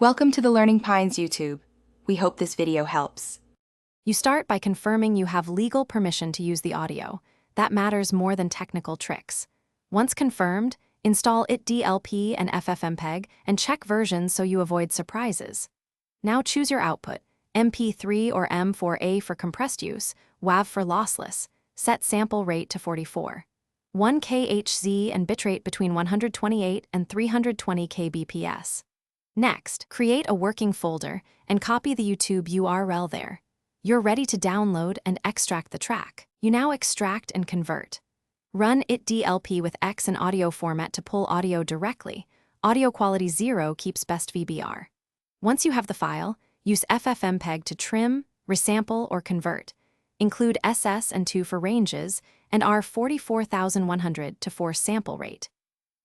Welcome to the Learning Pines YouTube. We hope this video helps. You start by confirming you have legal permission to use the audio. That matters more than technical tricks. Once confirmed, install itDLP and FFmpeg and check versions so you avoid surprises. Now choose your output, MP3 or M4A for compressed use, WAV for lossless. Set sample rate to 44. 1 kHz and bitrate between 128 and 320 kbps. Next, create a working folder and copy the YouTube URL there. You're ready to download and extract the track. You now extract and convert. Run itDLP with X in audio format to pull audio directly. Audio quality 0 keeps best VBR. Once you have the file, use FFmpeg to trim, resample, or convert. Include SS and 2 for ranges and R44100 to force sample rate.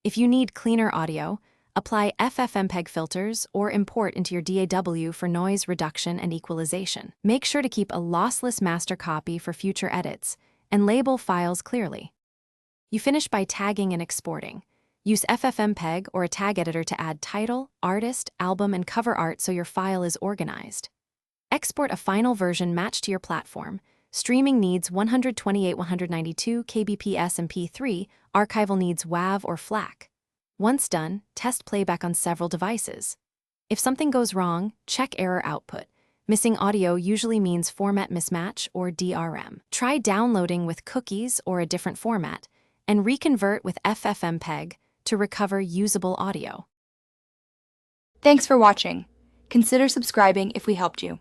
If you need cleaner audio, apply FFmpeg filters or import into your DAW for noise reduction and equalization. Make sure to keep a lossless master copy for future edits and label files clearly. You finish by tagging and exporting. Use FFmpeg or a tag editor to add title, artist, album, and cover art so your file is organized. Export a final version matched to your platform. Streaming needs 128/192 kbps MP3, archival needs WAV or FLAC. Once done, test playback on several devices. If something goes wrong, check error output. Missing audio usually means format mismatch or DRM. Try downloading with cookies or a different format, and reconvert with FFmpeg to recover usable audio. Thanks for watching. Consider subscribing if we helped you.